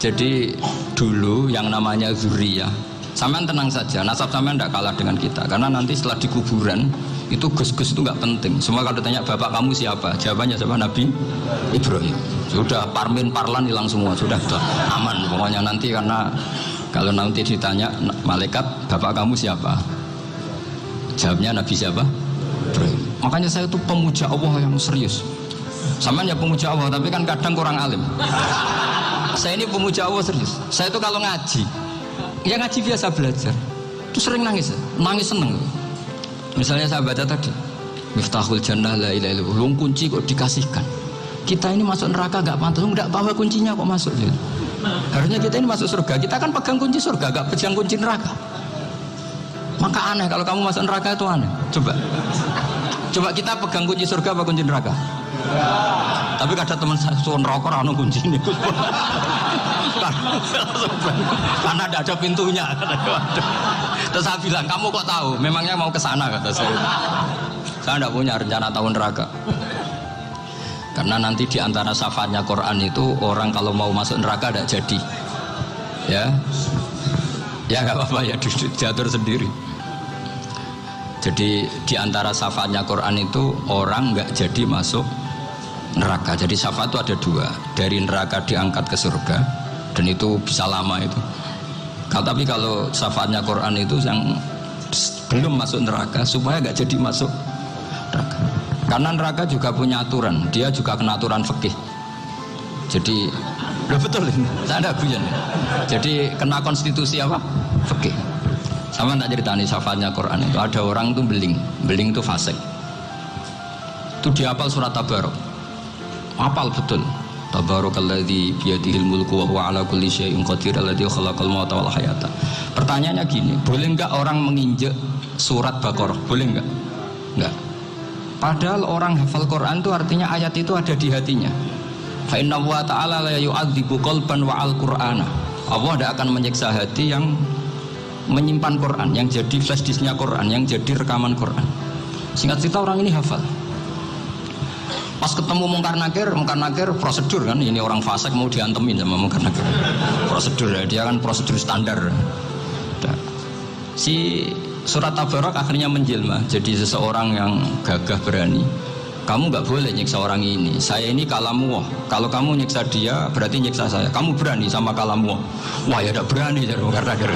Jadi dulu yang namanya zuriyah, sampean tenang saja, nasab sampean tidak kalah dengan kita. Karena nanti setelah di kuburan itu gus-gus itu nggak penting. Semua kalau tanya bapak kamu siapa, jawabannya siapa? Nabi Ibrahim. Sudah parmin parlan hilang semua, sudah aman pokoknya nanti. Karena kalau nanti ditanya malaikat bapak kamu siapa, jawabnya Nabi siapa? Ibrahim. Makanya saya itu pemuja Allah yang serius. Sampean ya pemuja Allah, tapi kan kadang kurang alim. Saya ini pemuja Allah serius. Saya itu kalau ngaji, ya ngaji biasa belajar, itu sering nangis seneng. Misalnya saya baca tadi, Miftahul Jannah la ilaha illallah, lung kunci kok dikasihkan. Kita ini masuk neraka gak pantas, enggak bawa kuncinya kok masuk. Harusnya kita ini masuk surga, kita kan pegang kunci surga, gak pegang kunci neraka. Maka aneh kalau kamu masuk neraka itu aneh. Coba kita pegang kunci surga apa kunci neraka? Tapi kadang teman saya suon rokok rano kunci ini. Karena tidak ada pintunya. Terus saya bilang, kamu kok tahu? Memangnya mau ke sana kata saya. Saya tidak punya rencana tahun neraka. Karena nanti di antara syafaatnya Quran itu orang kalau mau masuk neraka tidak jadi. Ya nggak apa-apa ya, diatur sendiri. Jadi di antara syafaatnya Quran itu orang nggak jadi masuk neraka. Jadi syafaat itu ada dua, dari neraka diangkat ke surga, dan itu bisa lama itu. Tapi kalau syafaatnya Quran itu yang belum masuk neraka supaya nggak jadi masuk neraka. Karena neraka juga punya aturan, dia juga kena aturan fikih. Jadi betul ini, saya ada guyon. Jadi kena konstitusi apa? Fikih. Sama tak ceritani syafaatnya Quran itu ada orang itu beling itu fasik. Itu dihafal surat Tabarok. Hafal betul. Tabarakalladzi biyadihil mulku wa huwa ala kulli syai'in qadir alladzi khalaqal mauta wal hayata. Pertanyaannya gini, boleh enggak orang menginjek surat Baqarah? Boleh enggak? Enggak. Padahal orang hafal Quran itu artinya ayat itu ada di hatinya. Fa inna wa ta'ala la yu'adzibu qalban wa al-Qur'ana. Allah tidak akan menyiksa hati yang menyimpan Quran, yang jadi flash disknya Quran, yang jadi rekaman Quran. Singkat cerita orang ini hafal. Pas ketemu Mungkar Nakir prosedur kan, ini orang fasik mau diantemin sama Mungkar Nakir. Prosedur ya, dia kan prosedur standar. Si surat Tabarak akhirnya menjelma jadi seseorang yang gagah berani. Kamu nggak boleh nyiksa orang ini. Saya ini kalamullah. Kalau kamu nyiksa dia berarti nyiksa saya. Kamu berani sama kalamullah. Wah ya tidak berani jadi Mungkar Nakir.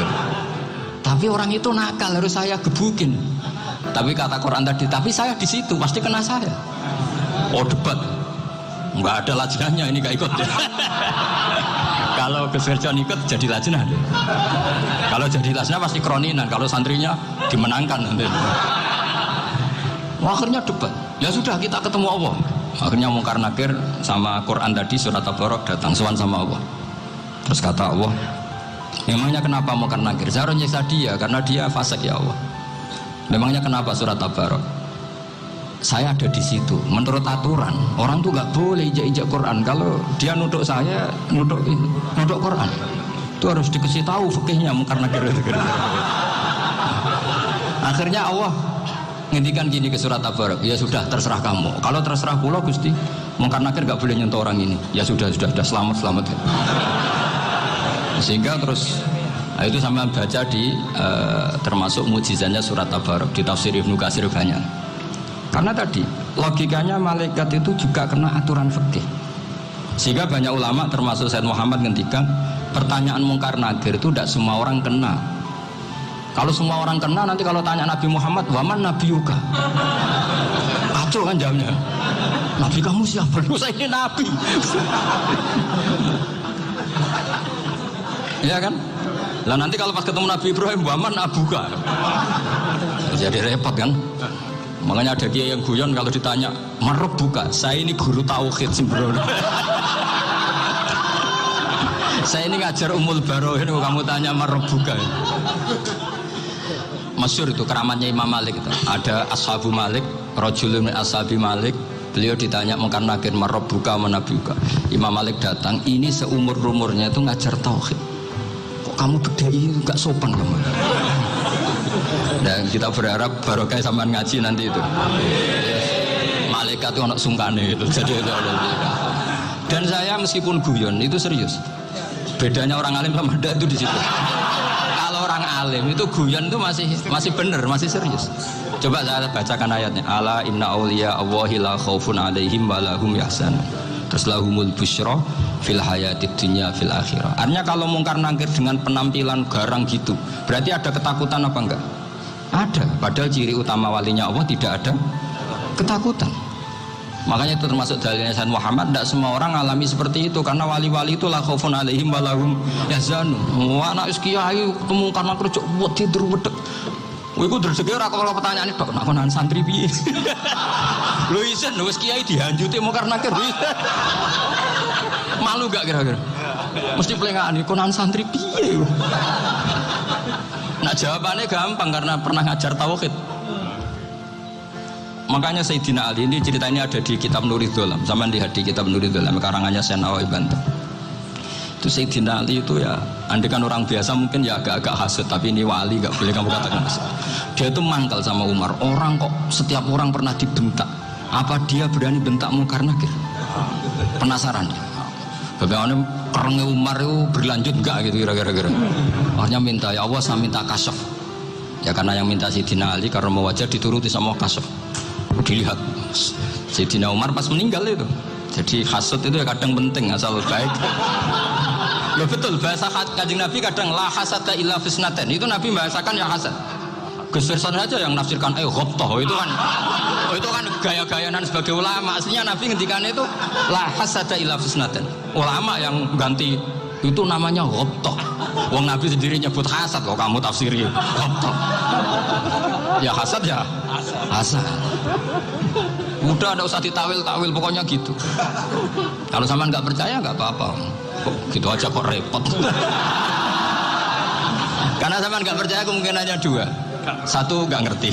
Tapi orang itu nakal, harus saya gebukin. Tapi kata Quran tadi, tapi saya di situ pasti kena saya. Oh debat, nggak ada lajnahnya, ini nggak ikut. Kalau Gus Firjon ikut jadi lajnah. Kalau jadi lajnah pasti kroninan. Kalau santrinya dimenangkan nanti. Akhirnya debat. Ya sudah kita ketemu Allah. Akhirnya Mungkar Nakir sama Quran tadi surat Tabarok datang sowan sama Allah. Terus kata Allah, memangnya kenapa Mungkar Nakir? Saya harus nyiksa dia karena dia fasik ya Allah. Memangnya kenapa surat Tabarok? Saya ada di situ. Menurut aturan orang tuh nggak boleh injak Quran. Kalau dia nuduh saya nuduh Quran, itu harus dikasih tahu fikihnya Mungkar Nakir. Akhirnya Allah ngendikan gini ke surat Tabarok, ya sudah terserah kamu. Kalau terserah pulau Gusti, Mungkar Nakir nggak boleh nyentuh orang ini. Ya sudah selamat. Sehingga terus itu sampai baca di termasuk mujizatnya surat Tabarok di tafsir Ibnu Katsir banyak. Karena tadi logikanya malaikat itu juga kena aturan fikih. Sehingga banyak ulama termasuk Said Muhammad ngendikan pertanyaan Mungkar Nakir itu tidak semua orang kena. Kalau semua orang kena nanti kalau tanya Nabi Muhammad, waman nabiyuka? Kacau kan jamnya. Nabi kamu siapa? Saya ini nabi. Ya kan? Lah nanti kalau pas ketemu Nabi Ibrahim, waman abuka? Jadi repot kan? Makanya ada kiai yang guyon kalau ditanya maruf buka, saya ini guru tauhid sembrono. Saya ini ngajar Ummul Barohin, kamu tanya maruf buka. Masyhur itu keramatnya Imam Malik itu. Ada Ashabu Malik, rajulun min ashabi Malik, beliau ditanya Mungkar Nakir maruf buka manabiuka. Imam Malik datang, ini seumur-umurnya itu ngajar tauhid. Kok kamu bedai enggak sopan kamu? Dan kita berharap barokah sampean ngaji nanti itu. Malaikat itu anak sungkane itu. Jadi itu ada. Dan saya meskipun guyon itu serius. Bedanya orang alim sama ndak itu di situ. Kalau orang alim itu guyon itu masih benar, masih serius. Coba saya bacakan ayatnya. Ala inna auliya Allahi la khaufun alaihim wa lahum yahzanun. Terus lahumul busyra fil hayatid dunya fil akhirah. Artinya kalau mungkar nangkir dengan penampilan garang gitu, berarti ada ketakutan apa enggak? Ada. Padahal ciri utama walinya Allah tidak ada ketakutan. Makanya itu termasuk dalilnya Sayyid Muhammad. Tidak semua orang alami seperti itu, karena wali-wali itu la khaufun alaihim wa lahum yahzanun. Wah, anak kiai ketemu karena kerja buat tidur wedek. Iku rezeki ora kalau pertanyaan itu, nak konan santri piye? Lho isen wis kiai dihanjuti mungkar nakir. Malu gak kira-kira? Mesti pelengane konan santri piye? Nah jawabannya gampang karena pernah ngajar tauhid. Makanya Sayyidina Ali ini cerita ini ada di kitab Nurul Dholam. Sama lihat di kitab Nurul Dholam karangannya Syekh Nawawi Banten. Itu Sayyidina Ali itu ya, andekan orang biasa mungkin ya agak-agak hasut, tapi ini wali gak boleh kamu katakan hasut. Dia itu mangkal sama Umar. Orang kok setiap orang pernah dibentak. Apa dia berani bentak mungkar nakir? Penasaran. Bagaimana kerengnya Umar itu berlanjut enggak gitu kira-kira. Akhirnya minta, ya Allah saya minta kasyaf. Ya karena yang minta Sayyidina Ali karena mau wajah dituruti sama kasyaf. Dilihat Sayyidina Umar pas meninggal itu. Jadi hasud itu ya kadang penting asal baik. Loh betul, bahasa Kanjeng Nabi kadang la hasada illa fisnaten. Itu Nabi bahasakan ya hasad. Gus Firson aja yang nafsirkan ghobtoh itu kan gaya-gayanan sebagai ulama. Aslinya Nabi ngendikan itu la hasada illa fisnaten. Ulama yang ganti itu namanya ghobtoh. Wong Nabi sendiri nyebut hasad kok kamu tafsiri ghobtoh. Ya hasad ya hasad. Udah ada usah ditawil-tawil pokoknya gitu. Kalau sama nggak percaya nggak apa-apa. Kok gitu aja kok repot. Karena sama nggak percaya kemungkinannya dua. Satu nggak ngerti.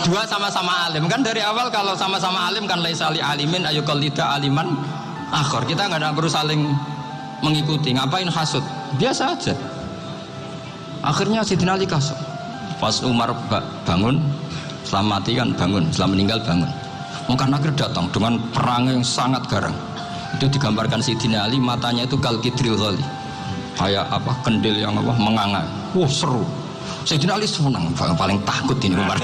Dua sama-sama alim. Kan dari awal kalau sama-sama alim kan laisa li alimin ayuqallida aliman akhor. Kita nggak perlu saling mengikuti. Ngapain hasud? Biasa aja. Akhirnya Sayyidina Ali kasut. Pas Umar bangun, setelah mati kan bangun, setelah meninggal bangun. Mungkar nakir datang dengan perang yang sangat garang. Itu digambarkan Sayyidina Ali, matanya itu kalkidril ghali, kayak apa kendil yang apa menganga. Wah seru. Sayyidina Ali senang, paling takut ini Umar.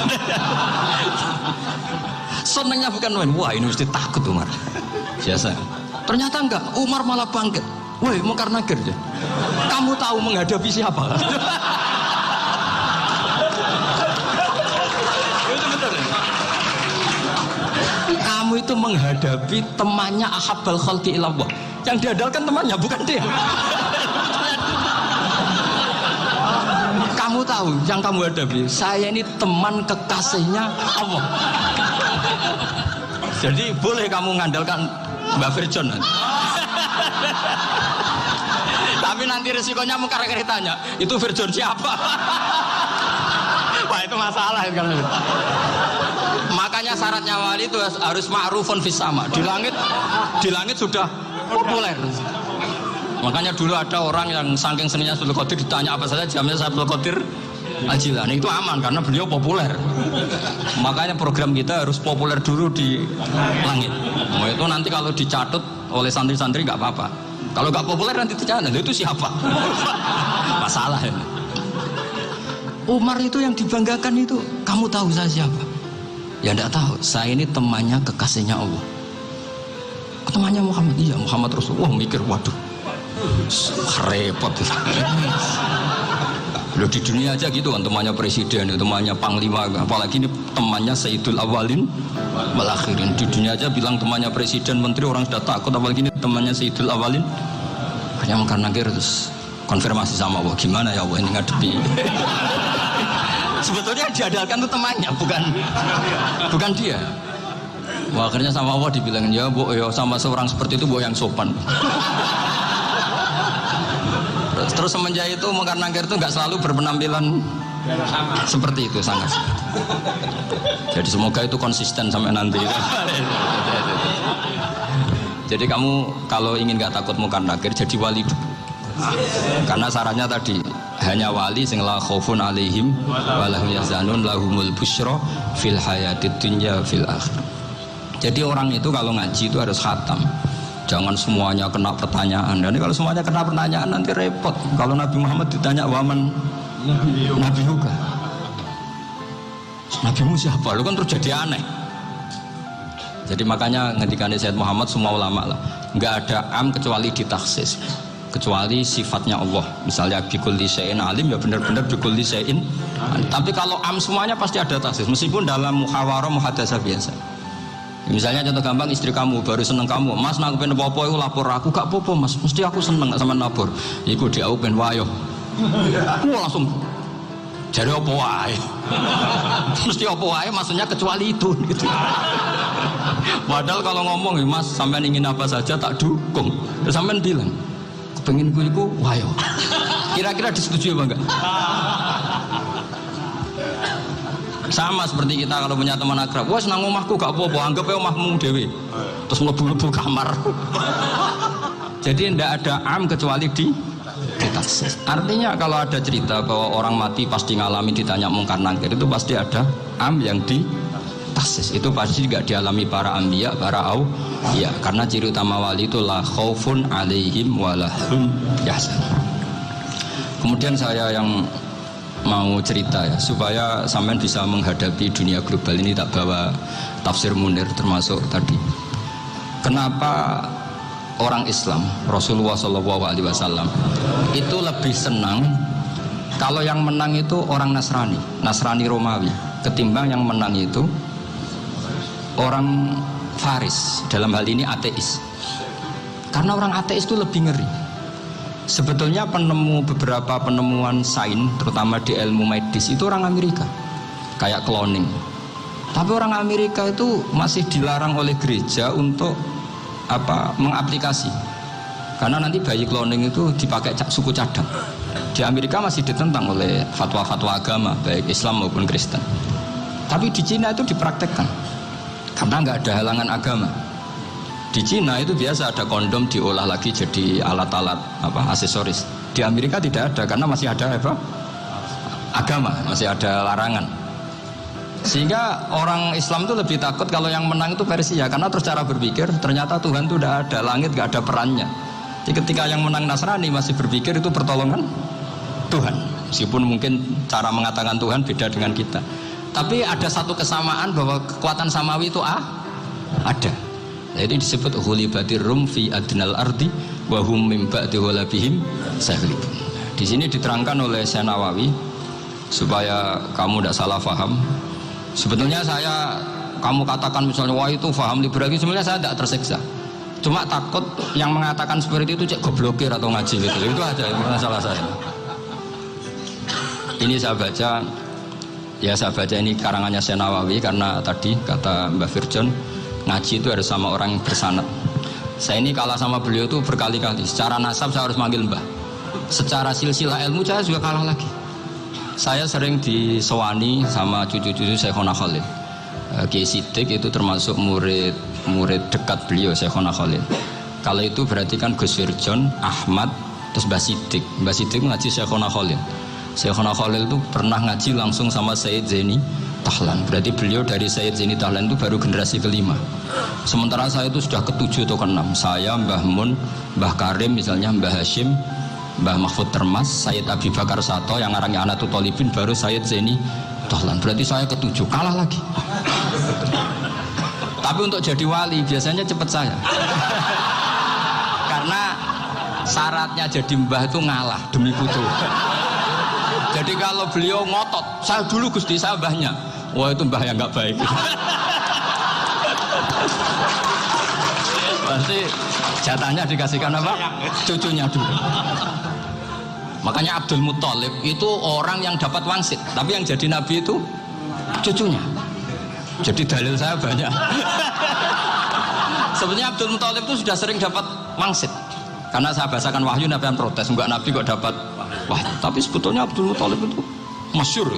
Senangnya bukan main, wah ini mesti takut Umar. Biasa. Ternyata enggak, Umar malah bangkit. Woi mungkar nakir deh. Kamu tahu menghadapi siapa? Kamu itu menghadapi temannya ahabbal khalqi ilallah. Yang diandalkan temannya bukan dia. Kamu tahu yang kamu hadapi, saya ini teman kekasihnya Allah. Jadi boleh kamu mengandalkan Mbak Firjon. Tapi nanti resikonya mungkar nakir tanya, itu Firjon siapa? Wah itu masalah kan. Makanya syaratnya wali itu harus ma'rufun fis sama. Di langit sudah populer. Makanya dulu ada orang yang saking seninya Abdul Qadir ditanya apa saja jamnya Abdul Qadir Al-Jilani itu aman karena beliau populer. Makanya program kita harus populer dulu di langit. Nah, itu nanti kalau dicatut oleh santri-santri nggak apa-apa. Kalau nggak populer nanti dicatat itu siapa? Masalah ya. Umar itu yang dibanggakan itu, kamu tahu saya siapa? Ya enggak tahu, saya ini temannya kekasihnya Allah. Temannya Muhammad, iya Muhammad Rasulullah. Mikir, waduh, repot. Loh di dunia aja gitu kan, temannya presiden, temannya panglima, apalagi ini temannya Sayyidul Awalin wal Akhirin. Di dunia aja bilang temannya presiden, menteri, orang sudah takut, apalagi ini temannya Sayyidul Awalin. Hanya makan nakir terus konfirmasi sama Allah, gimana ya Allah ini ngadepi. Sebetulnya diandalkan itu temannya, bukan dia. Wah, akhirnya sama Allah dibilang, ya bu, ya sama seorang seperti itu bu yang sopan. Terus semenjak itu mungkar nakir itu nggak selalu berpenampilan seperti itu sangat. Jadi semoga itu konsisten sampai nanti. Jadi kamu kalau ingin nggak takut mungkar nakir jadi wali dulu. Karena syaratnya tadi hanya wali sing la khaufun alaihim wa lahum yahzanun lahumul busyra fil hayatid dunya fil akhir. Jadi orang itu kalau ngaji itu harus khatam. Jangan semuanya kena pertanyaan. Dan kalau semuanya kena pertanyaan nanti repot. Kalau Nabi Muhammad ditanya waman Nabi juga. Nabimu siapa? Lu kan terus jadi aneh. Jadi makanya ngendikane Sayyid Muhammad semua ulama lah, enggak ada am kecuali ditaksis. Kecuali sifatnya Allah. Misalnya bikulli syai'in alim ya benar-benar bikulli syai'in. Tapi kalau am semuanya pasti ada taksis meskipun dalam muhawarah muhadasah biasa. Misalnya contoh gampang, istri kamu baru seneng kamu, Mas nak pengen apa-apa itu lapor aku, gak apa-apa Mas, mesti aku seneng sama lapor. Iku dia aku pengen wayo. Langsung jadi apa wae. Mesti apa wae maksudnya kecuali itu gitu. Padahal kalau ngomong, Mas sampean ingin apa saja tak dukung. Terus sampean bilang, kepengen gue iku wayo. Kira-kira disetujui apa enggak? Sama seperti kita kalau punya teman akrab, wah senang omahku gak apa-apa, anggap ya omahmu dewe. Terus mlebu-mlebu kamar. Jadi tidak ada am kecuali di taksis. Artinya kalau ada cerita bahwa orang mati pasti ngalami ditanya mungkar nangkir, itu pasti ada am yang di taksis. Itu pasti juga dialami para anbiya, para auliya. Karena ciri utama wali itu la khaufun alaihim walahum yahzanun. Kemudian saya yang mau cerita ya supaya sampean bisa menghadapi dunia global ini, tak bawa tafsir Munir termasuk tadi. Kenapa orang Islam Rasulullah SAW itu lebih senang kalau yang menang itu orang Nasrani Romawi ketimbang yang menang itu orang Faris, dalam hal ini ateis. Karena orang ateis itu lebih ngeri. Sebetulnya beberapa penemuan sains terutama di ilmu medis itu orang Amerika, kayak cloning. Tapi orang Amerika itu masih dilarang oleh gereja untuk mengaplikasi. Karena nanti bayi cloning itu dipakai suku cadang. Di Amerika masih ditentang oleh fatwa-fatwa agama baik Islam maupun Kristen. Tapi di Cina itu dipraktekkan karena nggak ada halangan agama. Di Cina itu biasa ada kondom diolah lagi jadi alat-alat aksesoris. Di Amerika tidak ada karena masih ada agama, masih ada larangan. Sehingga orang Islam itu lebih takut kalau yang menang itu Persia, karena terus cara berpikir ternyata Tuhan itu tidak ada, langit tidak ada perannya. Jadi ketika yang menang Nasrani masih berpikir itu pertolongan Tuhan. Meskipun mungkin cara mengatakan Tuhan beda dengan kita. Tapi ada satu kesamaan bahwa kekuatan samawi itu ada. Nah, itu disebut ghulibatir rum fi adnal ardi wa hum min ba'di ghalabihim saghlibun. Di sini diterangkan oleh Syekh Nawawi supaya kamu tidak salah paham. Sebetulnya kamu katakan misalnya wah itu paham liberal, sebenarnya saya tidak tersiksa. Cuma takut yang mengatakan seperti itu cek goblokir atau ngaji gitu. Itu aja masalah saya. Ini saya baca ini karangannya Syekh Nawawi karena tadi kata Mbak Firjon ngaji itu harus sama orang yang bersanad. Saya ini kalah sama beliau itu berkali-kali. Secara nasab saya harus manggil Mbah. Secara silsilah ilmu saya juga kalah lagi. Saya sering disewani sama cucu-cucu Syekhona Khalil. Kiai Siddiq itu termasuk murid dekat beliau Syekhona Khalil. Kalau itu berarti kan Gus Firjon, Ahmad, terus Mbah Siddiq. Mbah Siddiq ngaji Syekhona Khalil. Syekhona Khalil itu pernah ngaji langsung sama Sayyid Zaini Tahlan. Berarti beliau dari Sayyid Zaini Tahlan itu baru generasi kelima. Sementara saya itu sudah ke-7 atau ke-6. Saya, Mbah Mun, Mbah Karim misalnya, Mbah Hashim, Mbah Mahfud Termas, Sayyid Abi Bakar Sato yang ngarangnya Anatul Talibin, baru Sayyid Zaini Tahlan. Berarti saya ke-7, kalah lagi. Tapi untuk jadi wali biasanya cepat saya. Karena syaratnya jadi mbah itu ngalah demi putu. Jadi kalau beliau ngotot, saya dulu Gusti, saya mbahnya. Wah itu mbah yang nggak baik. Pasti jatahnya dikasihkan apa? Cucunya dulu. Makanya Abdul Muthalib itu orang yang dapat wangsit, tapi yang jadi nabi itu cucunya. Jadi dalil saya banyak. Sebenarnya Abdul Muthalib itu sudah sering dapat wangsit. Karena saya bahasakan wahyu, Nabi yang protes, enggak nabi kok dapat wahyu. Tapi sebetulnya Abdul Muthalib itu masyhur.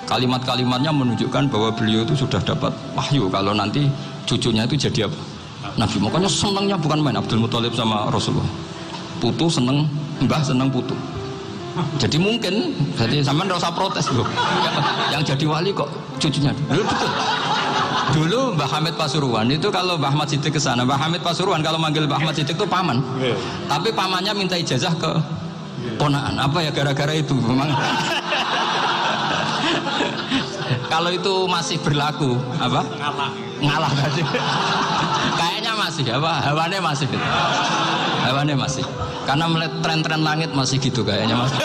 Kalimat-kalimatnya menunjukkan bahwa beliau itu sudah dapat wahyu kalau nanti cucunya itu jadi apa? Nabi. Makanya senangnya bukan main Abdul Muthalib sama Rasulullah. Putu seneng, mbah seneng putu. Jadi mungkin, jadi sampean enggak usah protes loh. Yang jadi wali kok cucunya. Loh, betul. Dulu Mbah Hamid Pasuruan itu kalau Mbah Ahmad Siddiq ke sana, Mbah Hamid Pasuruan kalau manggil Mbah Ahmad Siddiq itu paman. Tapi pamannya minta ijazah ke ponaan. Apa ya gara-gara itu memang. Kalau itu masih berlaku apa? Ngalah tadi. Kayaknya masih apa? Hawannya masih. Hawannya masih. Karena melihat tren-tren langit masih gitu kayaknya masih.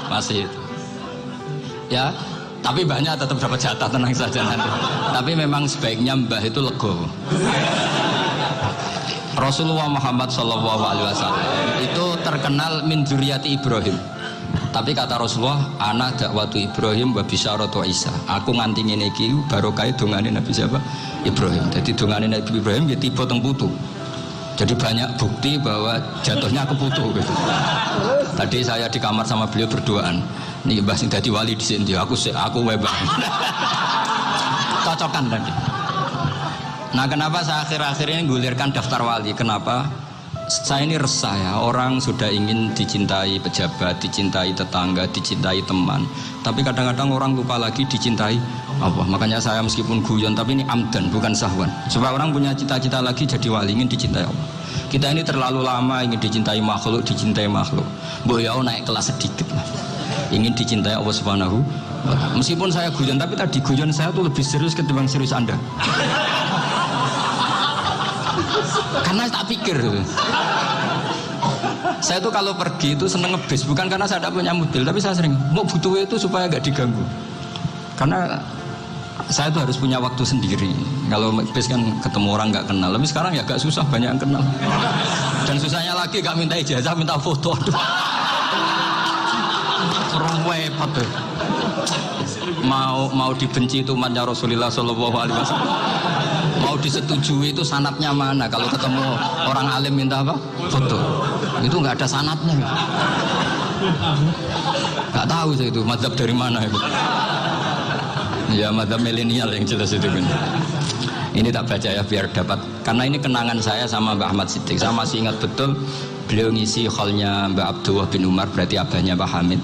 Masih itu. Ya, tapi banyak tetap dapat jatah, tenang saja nanti. Tapi memang sebaiknya mbah itu legowo. Rasulullah Muhammad SAW itu terkenal min dzurriyyati Ibrahim. Tapi kata Rasulullah, ana dakwatu Ibrahim wa bisyaratu Isa. Aku nganti ngene iki barokah dongane Nabi siapa? Ibrahim. Jadi dongane Nabi Ibrahim ya tiba teng putu. Jadi banyak bukti bahwa jatuhnya ke putu gitu. Tadi saya di kamar sama beliau berduaan. Nih Mbah sing dadi wali di sini, aku webang. Cocokan tadi. Nah, kenapa saya akhir-akhir ini gulirkan daftar wali? Kenapa? Saya ini resah ya, orang sudah ingin dicintai pejabat, dicintai tetangga, dicintai teman. Tapi kadang-kadang orang lupa lagi dicintai Allah. Makanya saya meskipun guyon, tapi ini amdan, bukan sahwan. Supaya orang punya cita-cita lagi jadi wali, ingin dicintai Allah. Kita ini terlalu lama ingin dicintai makhluk. Boyau naik kelas sedikit lah. Ingin dicintai Allah Subhanahu wa Ta'ala. Meskipun saya guyon, tapi tadi guyon saya tuh lebih serius ketimbang serius Anda. Karena tak pikir. Saya tuh kalau pergi itu seneng ngebis, bukan karena saya tidak punya mobil, tapi saya sering mau butuh itu supaya gak diganggu. Karena saya tuh harus punya waktu sendiri. Kalau ngebis kan ketemu orang gak kenal, tapi sekarang ya gak susah, banyak yang kenal. Dan susahnya lagi gak minta ijazah, minta foto. Orang repot tuh. Mau dibenci itu umatnya Rasulullah Shallallahu Alaihi Wasallam. Mau disetujui itu sanatnya mana? Kalau ketemu orang alim minta apa? Foto. Itu nggak ada sanatnya. Nggak tahu saya itu mazhab dari mana itu. Ya mazhab milenial yang jelas itu kan. Ini tak baca ya biar dapat. Karena ini kenangan saya sama Mbah Ahmad Siddiq. Saya masih ingat betul beliau ngisi hallnya Mbah Abdullah bin Umar, berarti abahnya Mbah Hamid.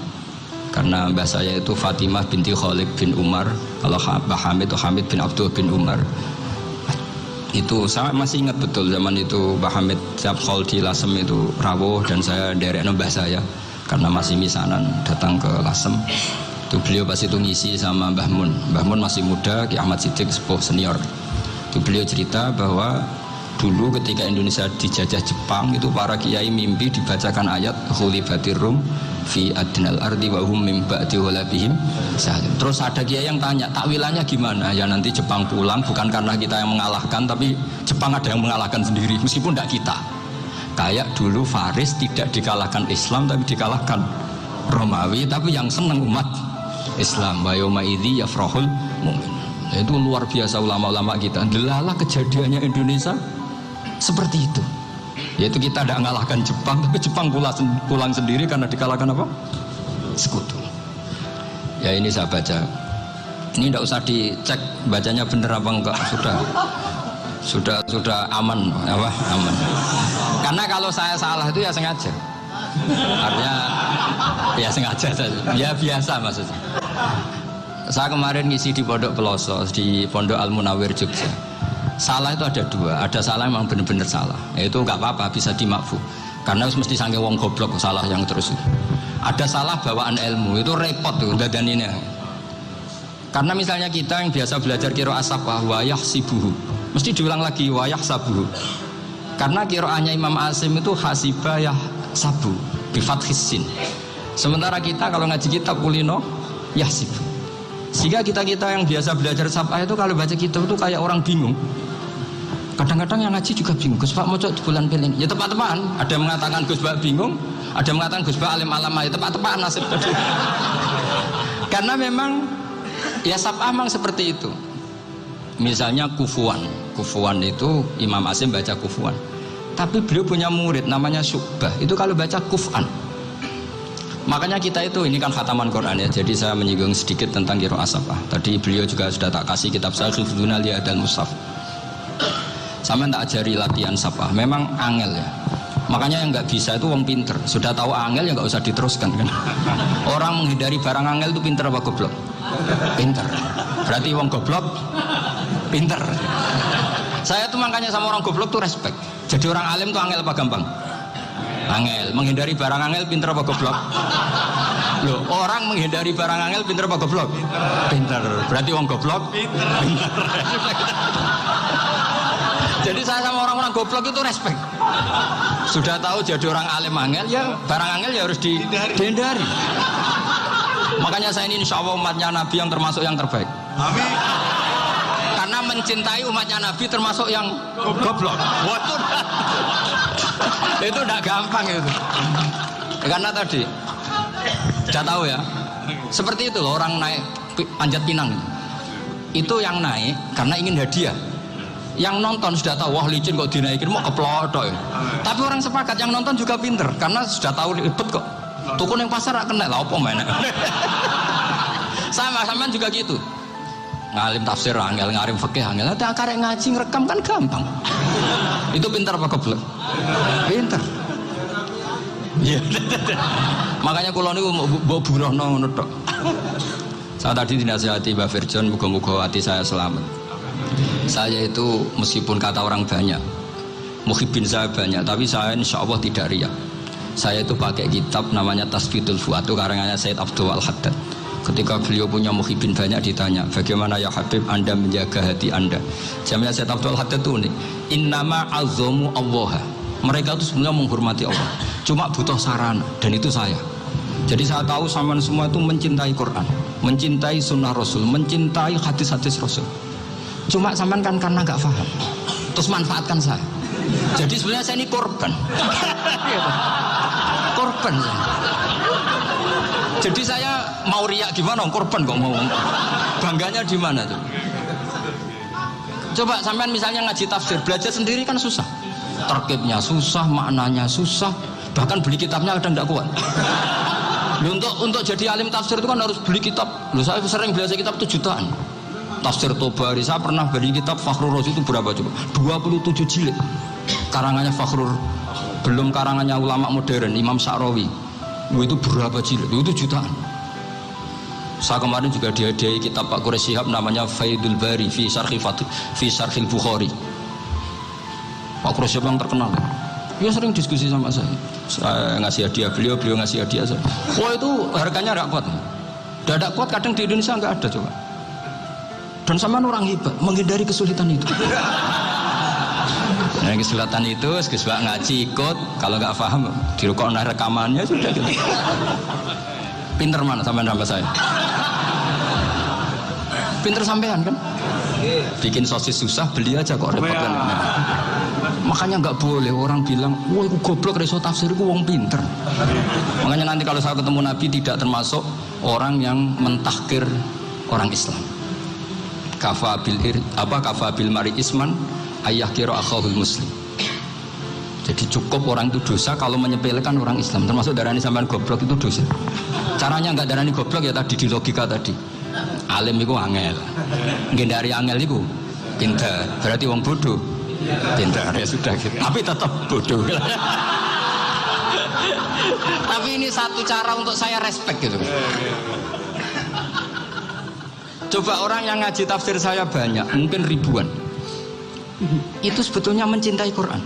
Karena mbah saya itu Fatimah binti Khalid bin Umar. Kalau Mbah Hamid itu Hamid bin Abdullah bin Umar. Itu saya masih ingat betul zaman itu Mbah Hamid siap hall di Lasem itu rawuh dan saya derek mbah saya karena masih misanan datang ke Lasem. Itu beliau pas itu ngisi sama Mbah Mun. Mbah Mun masih muda, Ki Ahmad Siddiq sepuh senior. Itu beliau cerita bahwa dulu ketika Indonesia dijajah Jepang itu para kiai mimpi dibacakan ayat khulifatir rum fi adnal ardi wa hum min ba'di ghalabihim. Terus ada kiai yang tanya, takwilannya gimana? Ya nanti Jepang pulang bukan karena kita yang mengalahkan, tapi Jepang ada yang mengalahkan sendiri meskipun tidak kita. Kayak dulu Faris tidak dikalahkan Islam tapi dikalahkan Romawi, tapi yang senang umat Islam. Wa yauma idzi yafrahul mu'min. Itu luar biasa ulama-ulama kita. Delalah kejadiannya Indonesia seperti itu. Yaitu kita tidak mengalahkan Jepang, tapi Jepang pulang sendiri karena dikalahkan apa? Sekutu. Ya ini saya baca. Ini tidak usah dicek bacanya bener apa enggak, sudah aman, apa? Aman. Karena kalau saya salah itu ya sengaja. Artinya ya sengaja saja. Ya biasa maksudnya. Saya kemarin ngisi di Pondok Peloso, di Pondok Al Munawir Jogja. Salah itu ada dua, ada salah memang benar-benar salah, itu nggak apa-apa, bisa dimakfu karena mesti sange wong goblok salah yang terus itu. Ada salah bawaan ilmu, itu repot tuh dadaninnya. Karena misalnya kita yang biasa belajar qiraah safah wayah sibuhu, mesti diulang lagi wayah sabuhu. Karena qiraahnya Imam Asim itu hasibah yah sabu bifathis sin. Sementara kita kalau ngaji kitab kulino yah sibu. Sehingga kita yang biasa belajar safah itu kalau baca kitab itu kayak orang bingung. Kadang-kadang yang ngaji juga bingung. Gus Pak mau di bulan pilih. Ya tepat-tepatan. Ada yang mengatakan Gus Pak bingung, ada yang mengatakan Gus Pak alim alama. Ya tepat-tepatan nasib tadi. Karena memang ya safah memang seperti itu. Misalnya kufuan itu Imam Asim baca kufuan. Tapi beliau punya murid namanya Syu'bah. Itu kalau baca kuf'an. Makanya kita itu, ini kan khataman Quran ya, jadi saya menyinggung sedikit tentang qiraah safah. Tadi beliau juga sudah tak kasih kitab saya Hifdzuna li Adal Mushaf. Sama tak ajari latihan safah, memang angel ya. Makanya yang nggak bisa itu wong pinter, sudah tahu angel ya nggak usah diteruskan kan. Orang menghindari barang angel itu pinter apa goblok? Pinter. Berarti wong goblok pinter. Saya tuh makanya sama orang goblok tuh respect. Jadi orang alim tuh angel apa gampang? Angel. Menghindari barang angel pinter apa goblok? Loh, orang menghindari barang angel pinter apa goblok? Pinter. Berarti wong goblok pinter. Jadi saya sama orang-orang goblok itu respect. Sudah tahu jadi orang alim angel, ya barang angel ya harus dihindari. Makanya saya ini insya Allah umatnya Nabi yang termasuk yang terbaik. Amin. Karena mencintai umatnya Nabi termasuk yang goblok. Waduh, itu udah gampang itu. Karena tadi sudah tahu ya. Seperti itu loh orang naik Panjat Pinang itu yang naik karena ingin hadiah. Yang nonton sudah tahu wah licin kok dinaikin mau keplodok ya. Tapi orang sepakat yang nonton juga pinter karena sudah tahu ribet kok. Tukun yang pasar kena lah apa mana. Sama juga gitu. Ngalim tafsir angel, ngalim fikih angel. Tapi karek ngaji ngerekam kan gampang. Itu pintar apa goblok? Pintar. Iya. Makanya kula niku mbok burohno ngono tok. Saya tadi dinasihati Mbak Firjon, muga-muga hati saya selamat. Saya itu meskipun kata orang banyak, muhibbin saya banyak, tapi saya insya Allah tidak riya. Saya itu pakai kitab namanya Tasfitul Fuad, itu karangannya Said Abdul Al-Haddad. Ketika beliau punya muhibbin banyak ditanya, bagaimana ya Habib Anda menjaga hati Anda? Jamnya Said Abdul Al-Haddad itu nih, innama azzamu Allah. Mereka itu sebenarnya menghormati Allah, cuma butuh sarana, dan itu saya. Jadi saya tahu sampean semua itu mencintai Quran, mencintai sunnah Rasul, mencintai hadis-hadis Rasul. Cuma sampean kan karena nggak paham, terus manfaatkan saya. Jadi sebenarnya saya ini korban. Korban saya. Jadi saya mau riak gimana? Korban kok mau. Bangganya di mana tuh? Coba sampean misalnya ngaji tafsir, belajar sendiri kan susah. Terkibnya susah, maknanya susah, bahkan beli kitabnya kadang tidak kuat. Untuk jadi alim tafsir itu kan harus beli kitab. Loh, saya sering belajar kitab itu jutaan. Tafsir Tobari, saya pernah beli kitab Fakhrur Razi itu berapa coba? 27 jilid. Karangannya Fakhrur, belum karangannya ulama modern Imam Sa'rawi. Itu berapa jilid? Itu jutaan. Saya kemarin juga dihadiahi kitab Pak Quraish Shihab namanya Faidul Bari fi Syarhil Bukhari. Pak Quraish Shihab yang terkenal. Dia sering diskusi sama saya. Saya ngasih hadiah beliau ngasih hadiah saya. Wah itu harganya tidak kuat. Tidak kuat kadang di Indonesia nggak ada coba. Dan sama orang hebat menghindari kesulitan itu. Nah, kesulitan itu sebab ngaji ikut, kalau nggak paham dirukok rekamannya sudah gitu. Pinter mana sampean sama saya? Pinter sampean kan? Bikin sosis susah, beli aja kok repot kan. Makanya nggak boleh orang bilang, wah itu goblok reso tafsir itu wong pinter. Makanya nanti kalau saya ketemu Nabi tidak termasuk orang yang mentahkir orang Islam. Kafabil mari isman ayah kira akhahul muslim. Jadi cukup orang itu dosa kalau menyepelekan orang Islam, termasuk darani sampean goblok itu dosa. Caranya nggak darani goblok ya tadi di logika tadi. Alim itu angel, ngendari angel itu pinter. Berarti wong bodoh pinter ya sudah gitu. Tapi tetap bodoh. Tapi ini satu cara untuk saya respect gitu. Coba orang yang ngaji tafsir saya banyak, mungkin ribuan. Itu sebetulnya mencintai Quran.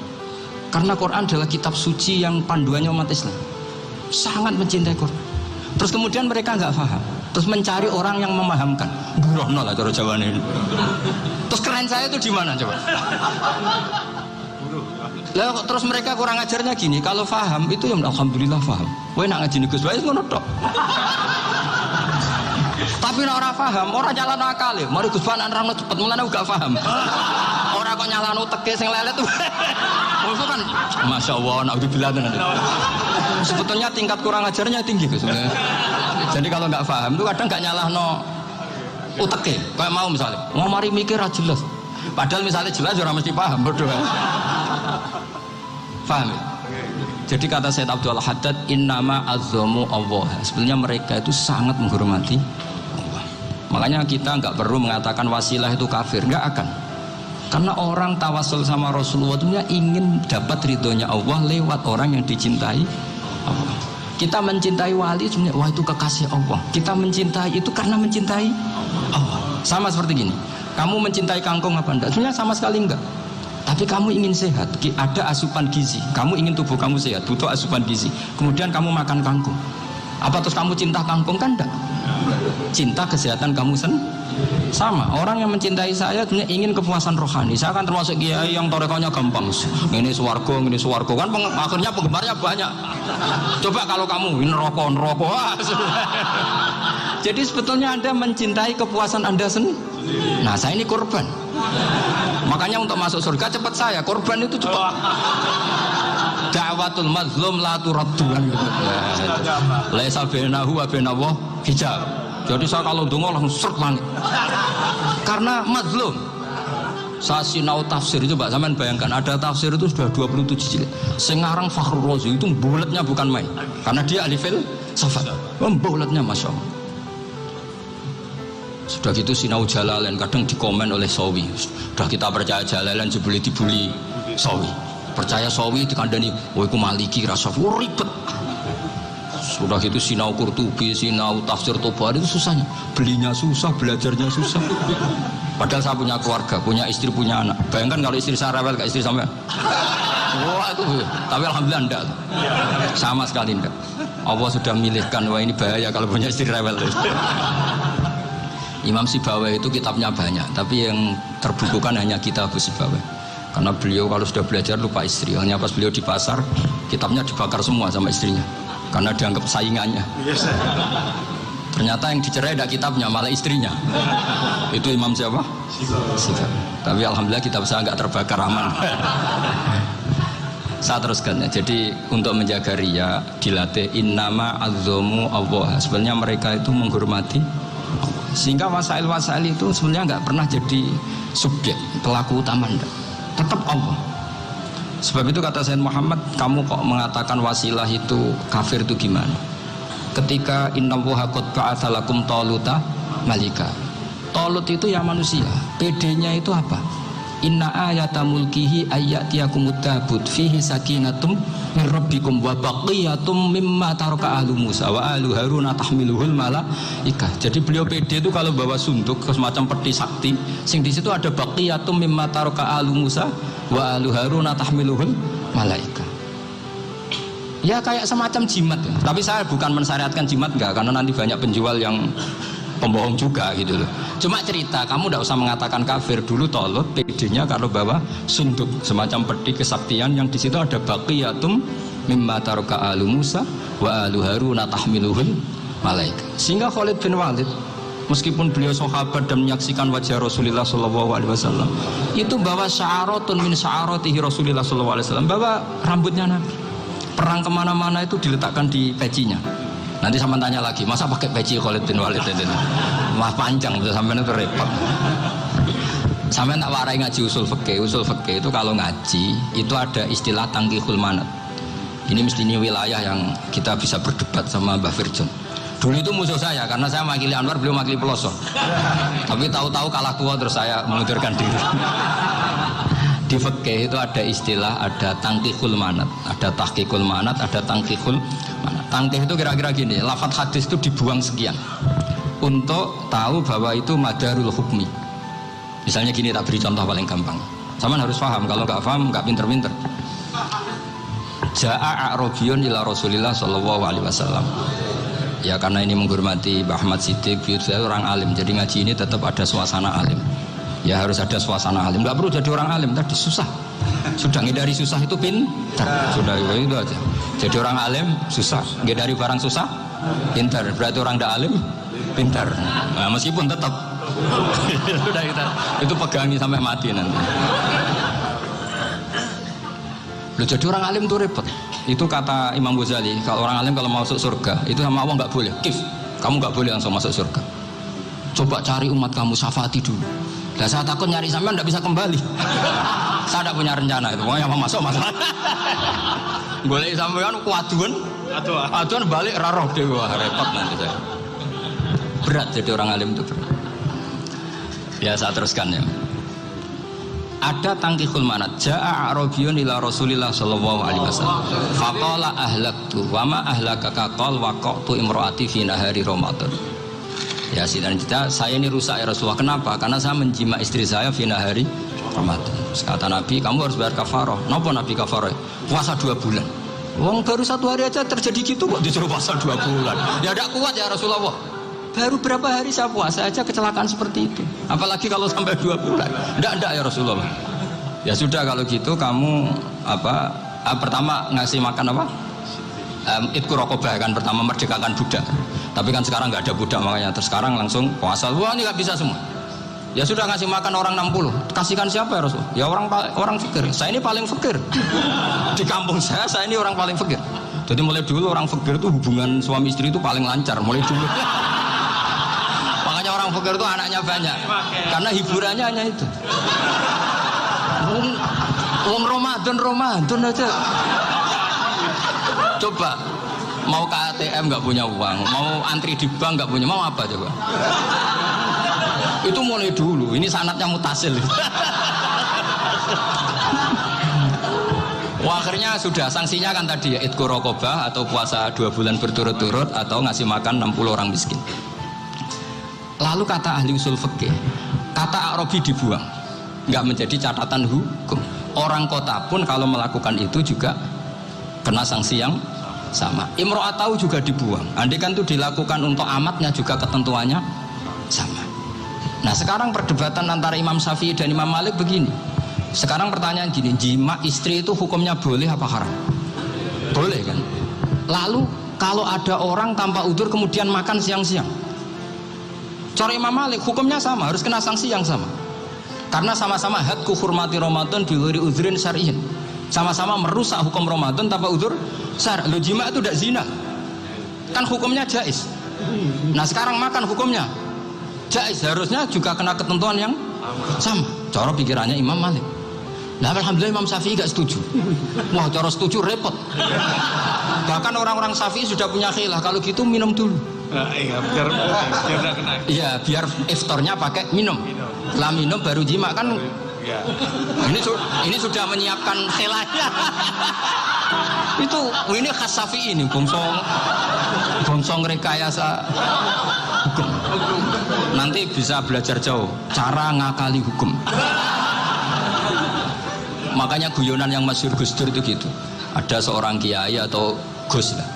Karena Quran adalah kitab suci yang panduannya umat Islam. Sangat mencintai Quran. Terus kemudian mereka nggak paham. Terus mencari orang yang memahamkan. Burohno lah cara jawabannya. Terus keren saya itu di mana coba? Lah terus mereka kurang ajarnya gini. Kalau paham itu ya alhamdulillah paham. Wah nak ngaji Gus Bae ngono tok. Tapi nek ora paham, ora nyalano akale. Mari Gus Bae nerangno cepet mulane gak paham. Ora kok nyalano teke sing lelet tuh. Itu kan Masya Allah, naudzubillah tenan. Sebetulnya tingkat kurang ajarnya tinggi Gus. Jadi kalau nggak paham itu kadang nggak nyalahno uteke. Kayak mau misalnya, mau mari mikir ra jelas. Padahal misalnya jelas orang mesti paham berdoa. Paham ya? Jadi kata Said Abdul Haddad, innama azzamu Allah. Sebenarnya mereka itu sangat menghormati Allah. Makanya kita nggak perlu mengatakan wasilah itu kafir, nggak akan. Karena orang tawasul sama Rasulullah itu ingin dapat ridhonya Allah lewat orang yang dicintai Allah. Kita mencintai wali sebenarnya, wah itu kekasih Allah. Kita mencintai itu karena mencintai Allah. Sama seperti gini, kamu mencintai kangkung apa enggak? Sebenarnya sama sekali enggak. Tapi kamu ingin sehat, ada asupan gizi. Kamu ingin tubuh kamu sehat, butuh asupan gizi. Kemudian kamu makan kangkung. Apa terus kamu cinta kangkung? Kan enggak. Cinta kesehatan kamu sama. Orang yang mencintai saya ingin kepuasan rohani. Saya kan termasuk kiai yang torekonya gampang. Ini swarga kan akhirnya penggemarnya banyak. Coba kalau kamu ini rokok. Jadi sebetulnya Anda mencintai kepuasan Anda sendiri. Nah, saya ini korban. Makanya untuk masuk surga cepat saya. Korban itu cepat. Da'watul mazlum la turaddu. Laisa bainahu wa bainallah hijab. Jadi saya kalau donga langsung seret langit. Karena mazlum. Saya sinau tafsir itu, Mbak, sampean bayangkan ada tafsir itu sudah 27 jilid. Sengarang Fakhrul Razi itu bulatnya bukan main. Karena dia ahli filsafat. Bulatnya Masya Allah. Sudah gitu sinau Jalalain kadang dikomen oleh Sawi. Sudah kita percaya Jalalain jebule dibuli Sawi. Percaya Sawi dikandani, "Woi ku Maliki rasa ribet." Sudah gitu sinau Qurtubi, sinau tafsir Tobari itu susahnya. Belinya susah, belajarnya susah. Padahal saya punya keluarga, punya istri, punya anak. Bayangkan kalau istri saya rewel kayak istri sampai. Wah itu. Tapi alhamdulillah enggak. Sama sekali enggak. Allah sudah milihkan, wah ini bahaya kalau punya istri rewel. Imam Sibawai itu kitabnya banyak, tapi yang terbukukan hanya kitab Sibawai. Karena beliau kalau sudah belajar lupa istri. Hanya pas beliau di pasar, kitabnya dibakar semua sama istrinya. Karena dianggap saingannya. Ternyata yang dicerai tidak kitabnya, malah istrinya. Itu Imam siapa? Sibawai. Tapi alhamdulillah kitab saya nggak terbakar, aman. Saya teruskan ya. Jadi untuk menjaga riya dilatih innama azzamu Allah. Sebenarnya mereka itu menghormati, sehingga wasail-wasail itu sebenarnya nggak pernah jadi subjek pelaku utama, tetap Allah. Sebab itu kata Sayyid Muhammad, kamu kok mengatakan wasilah itu kafir itu gimana? Ketika innallaha qad ba'atsa lakum taluta malika. Talut itu ya manusia, PD-nya itu apa? Inna ayata mulkihi ayyatiyakumut tabut fihi sakinatum min rabbikum wa baqiyatum mimma taraka ahlu Musa wa ahlu Haruna tahmiluhul malaikah. Jadi beliau pede itu kalau bawa sunduk ke semacam peti sakti, sing di situ ada baqiyatum mimma taraka ahlu Musa wa ahlu Haruna tahmiluhul malaikah. Ya kayak semacam jimat ya. Tapi saya bukan mensyariatkan jimat enggak, karena nanti banyak penjual yang pembohong juga gitu loh. Cuma cerita, kamu tidak usah mengatakan kafir. Dulu Talut PD-nya kalau bawa sunduk semacam peti kesaktian yang di situ ada baqiyatum mimma taraka alu Musa wa alu Haruna tahmiluhul malaika. Sehingga Khalid bin Walid meskipun beliau sahabat dan menyaksikan wajah Rasulullah SAW, itu bawa sya'aratun min sya'aratihi Rasulullah SAW, bawa rambutnya Nabi. Perang kemana-mana itu diletakkan di pecinya. Nanti sama tanya lagi, masa pakai peci Khalid bin Walid itu? Wah panjang, sampai itu repot. Sampai tak warai ngaji usul fikih. Usul fikih itu kalau ngaji itu ada istilah tangkihul manat. Ini mesti ini wilayah yang kita bisa berdebat sama Mbah Firjon. Dulu itu musuh saya karena saya makili Anwar, beliau makili Pelosok. Tapi tahu-tahu kalah tua terus saya mengundurkan diri. Di fikih itu ada istilah, ada tangkihul manat, ada tahqiqul manat, ada tangkihul manat. Tangkih itu kira-kira gini, lafadz hadis itu dibuang sekian untuk tahu bahwa itu madarul hukmi. Misalnya gini, tak beri contoh paling gampang. Sama harus paham, kalau nggak paham nggak pinter-pinter. Ja'a a'rabiyun ila Rasulillah sallallahu alaihi wasallam. Ya karena ini menghormati Mbah Ahmad Siddiq, saya orang alim, jadi ngaji ini tetap ada suasana alim. Ya harus ada suasana alim, nggak perlu jadi orang alim, tadi susah. Sudah ngindari susah itu pintar, sudah itu aja. Jadi orang alim susah, ngindari barang susah pintar, berarti orang tidak alim pintar. Nah, meskipun tetap sudah kita itu pegangi sampai mati nanti. Loh, jadi orang alim itu repot. Itu kata Imam Ghazali, kalau orang alim kalau mau masuk surga itu sama Allah nggak boleh. Kif, kamu nggak boleh langsung masuk surga. Coba cari umat kamu, syafati dulu. Nah, saya takut nyari sampean tidak bisa kembali. Saya tidak punya rencana itu. Pokoknya mau masuk. Boleh sampean kuaduan. Aduan balik raroh deh, wah repot nanti saya. Berat jadi orang alim itu berat. Ya saya teruskan ya. Ada tangkihul manat. Ja'a a'rabiyun ila Rasulillah sallallahu alaihi wasallam. Faqala ahlaktu wa ma ahlakaka qal waqtu imraati fi nahari Ramadan. Ya dan saya ini rusak ya Rasulullah. Kenapa? Karena saya menjima istri saya fina hari Ramadan. Kata Nabi, kamu harus bayar kafarah. Napa Nabi kafarah? Puasa 2 bulan. Wong baru 1 hari aja terjadi gitu kok disuruh puasa 2 bulan. Ya tidak kuat ya Rasulullah. Baru berapa hari saya puasa aja kecelakaan seperti itu. Apalagi kalau sampai 2 bulan. Tidak ya Rasulullah. Ya sudah kalau gitu kamu pertama ngasih makan apa? Itku rokobah kan pertama merdekakan budak. Tapi kan sekarang nggak ada budak makanya terus sekarang langsung puasa. Wah ini nggak bisa semua. Ya sudah ngasih makan orang 60. Kasihkan siapa ya Rasul? Ya orang fakir. Saya ini paling fakir. Di kampung saya ini orang paling fakir. Jadi mulai dulu orang fakir itu hubungan suami istri itu paling lancar mulai dulu. Makanya orang fakir itu anaknya banyak. Karena hiburannya hanya itu. Wong Ramadan aja. Coba mau ke ATM nggak punya uang, mau antri di bank nggak punya, mau apa coba? Itu mulai dulu. Ini sanatnya mutasil. Wah, akhirnya sudah sanksinya kan tadi ya itqu raqabah atau puasa 2 bulan berturut-turut atau ngasih makan 60 orang miskin. Lalu kata ahli usul fikih, kata Arabi dibuang, nggak menjadi catatan hukum. Orang kota pun kalau melakukan itu juga kena sanksi yang sama. Imro'atau juga dibuang. Andai kan itu dilakukan untuk amatnya juga ketentuannya sama. Nah sekarang perdebatan antara Imam Syafi'i dan Imam Malik begini. Sekarang pertanyaan gini, jima istri itu hukumnya boleh apa haram? Boleh kan? Lalu kalau ada orang tanpa udzur kemudian makan siang-siang, cara Imam Malik hukumnya sama, harus kena sanksi yang sama. Karena sama-sama hadku hurmati Ramadan bighairi udzrin syar'iyyin. Sama-sama merusak hukum Ramadan tanpa udzur syar'. Lo jima itu tidak zina. Kan hukumnya jais. Nah sekarang makan hukumnya jais, harusnya juga kena ketentuan yang sama. Cara pikirannya Imam Malik. Nah alhamdulillah Imam Syafi'i gak setuju. Wah cara setuju repot. Bahkan orang-orang Syafi'i sudah punya khilaf, kalau gitu minum dulu. Iya biar tidak kena. Iya biar iftarnya pakai minum. Setelah minum baru jima kan. Ya. Ini sudah menyiapkan khilafnya. Ini khas Syafi'i ini, bongsong rekayasa hukum. Nanti bisa belajar jauh cara ngakali hukum. Makanya guyonan yang masyhur Gus Dur itu gitu. Ada seorang kiai atau Gus lah,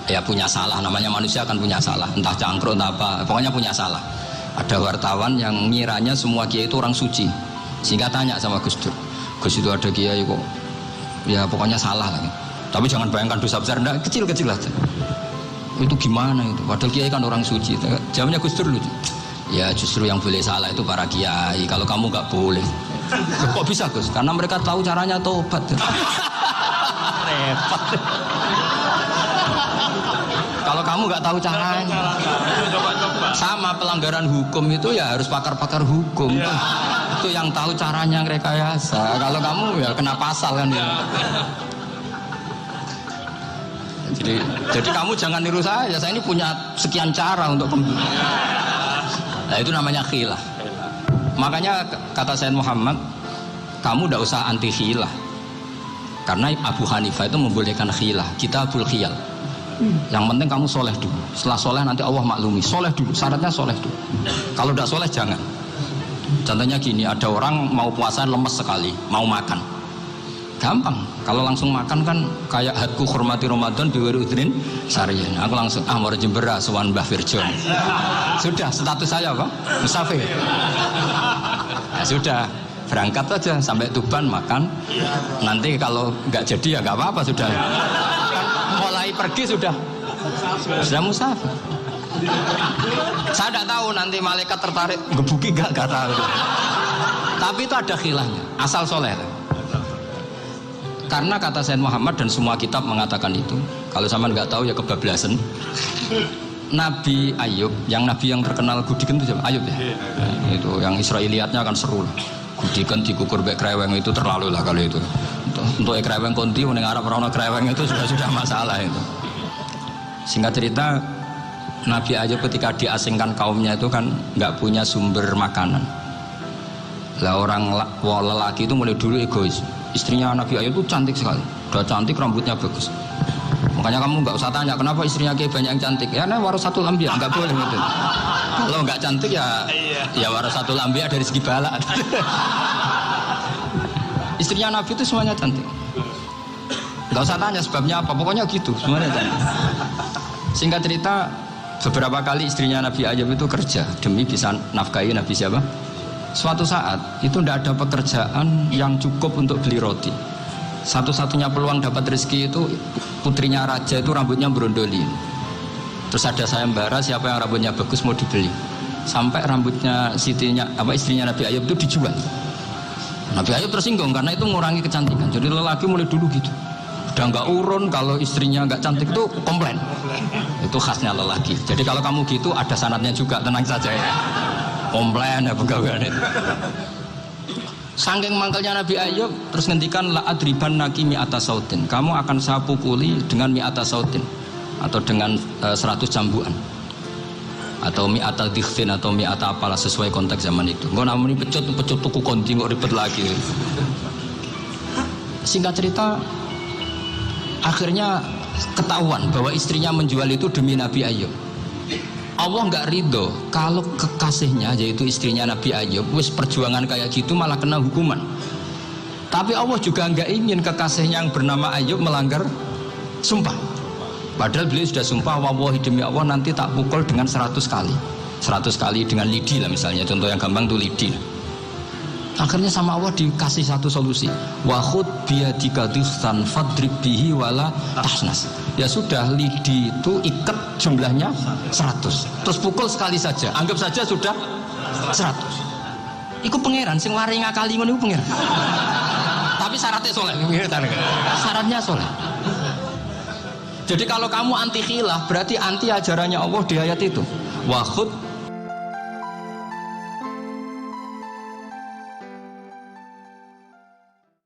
ya punya salah, namanya manusia akan punya salah, entah cangkruk entah apa, pokoknya punya salah. Ada wartawan yang ngiranya semua kiai itu orang suci, sehingga tanya sama Gus Dur, Gus itu ada kiai kok, ya pokoknya salah lah. Tapi jangan bayangkan dosa besar, enggak, kecil-kecil aja. Itu gimana itu? Padahal kiai kan orang suci. Jawabnya Gus Dur lucu. Ya justru yang boleh salah itu para kiai. Kalau kamu nggak boleh. Kok bisa Gus? Karena mereka tahu caranya tobat. Repot. Kalau kamu nggak tahu caranya, sama pelanggaran hukum itu ya harus pakar-pakar hukum. Itu yang tahu caranya rekayasa. Kalau kamu ya kena pasal kan ya. Jadi kamu jangan niru saya ini punya sekian cara untuk nah itu namanya khilah. Makanya kata Sayyid Muhammad, kamu tidak usah anti khilah, karena Abu Hanifah itu membolehkan khilah, kitabul khiyal. Yang penting kamu soleh dulu, setelah soleh nanti Allah maklumi. Soleh dulu, syaratnya soleh dulu. Kalau tidak soleh jangan. Contohnya gini, ada orang mau puasa lemes sekali, mau makan, gampang. Kalau langsung makan kan kayak hadku hormati Ramadan biwiri udrin syar'iyyin. Aku langsung mau jembera sowan Mbah Firjon. Sudah status saya apa? Musafir. Ya sudah, berangkat aja sampai Tuban makan. Nanti kalau nggak jadi ya nggak apa-apa sudah. Mulai pergi sudah musafir. Saya tidak tahu nanti malaikat tertarik gebuki nggak tahu. Tapi itu ada khilafnya, asal soleh. Karena kata Sayyid Muhammad dan semua kitab mengatakan itu. Kalau sama nggak tahu ya kebablasan. Nabi Ayub, yang nabi yang terkenal gudikan itu siapa? Ayub ya. Nah, itu yang Israiliyatnya akan seru lah. Gudikan dikukur bek kreweng itu terlalu lah kalau itu. Untuk kreweng konti, uning Arab orang kreweng itu sudah masalah itu. Singkat cerita, Nabi Ayub ketika diasingkan kaumnya itu kan nggak punya sumber makanan. Lah orang lelaki itu mulai dulu egois. Istrinya Nabi Ayub itu cantik sekali, udah cantik, rambutnya bagus. Makanya kamu nggak usah tanya kenapa istrinya kayak banyak yang cantik. Ya, nah warasatul anbiya, nggak boleh gitu. Kalau nggak cantik ya warasatul anbiya dari segi balak. Istrinya Nabi itu semuanya cantik. Nggak usah tanya sebabnya apa, pokoknya gitu, semuanya cantik. Singkat cerita, beberapa kali istrinya Nabi Ayub itu kerja demi bisa nafkahi Nabi siapa? Suatu saat itu tidak ada pekerjaan yang cukup untuk beli roti. Satu-satunya peluang dapat rezeki itu putrinya raja itu rambutnya berondolin. Terus ada sayembara siapa yang rambutnya bagus mau dibeli. Sampai rambutnya istrinya Nabi Ayub itu dijual. Nabi Ayub tersinggung karena itu mengurangi kecantikan. Jadi lelaki mulai dulu gitu. Udah nggak urun kalau istrinya nggak cantik itu komplain. Itu khasnya lelaki. Jadi kalau kamu gitu ada sanadnya juga, tenang saja ya. Komplain ya pegawaian itu. Saking mangkelnya Nabi Ayub terus ngendikan la adriban naki mi'ata sautin. Kamu akan saya pukuli dengan mi'ata sautin atau dengan 100 cambukan. Atau mi'ata dikhtin atau mi'ata apalah sesuai konteks zaman itu. Engko namanya pecut tuku konti kok ribet lagi. Singkat cerita akhirnya ketahuan bahwa istrinya menjual itu demi Nabi Ayub. Allah nggak ridho kalau kekasihnya yaitu istrinya Nabi Ayub wis perjuangan kayak gitu malah kena hukuman. Tapi Allah juga nggak ingin kekasihnya yang bernama Ayub melanggar sumpah. Padahal beliau sudah sumpah, wallahi demi Allah nanti tak pukul dengan 100 kali. 100 kali dengan lidi lah misalnya, contoh yang gampang tuh lidi. Akhirnya sama Allah dikasih satu solusi. Wa khud biyadika dhiftan fadrib bihi wala tahnas. Ya sudah, lidi itu ikat jumlahnya 100. Terus pukul sekali saja. Anggap saja sudah 100. Iku pangeran sing wari ngakali ngono iku pangeran. Tapi syaratnya soleh, syaratnya soleh. Jadi kalau kamu anti khilaf berarti anti ajarannya Allah di ayat itu. Wa khud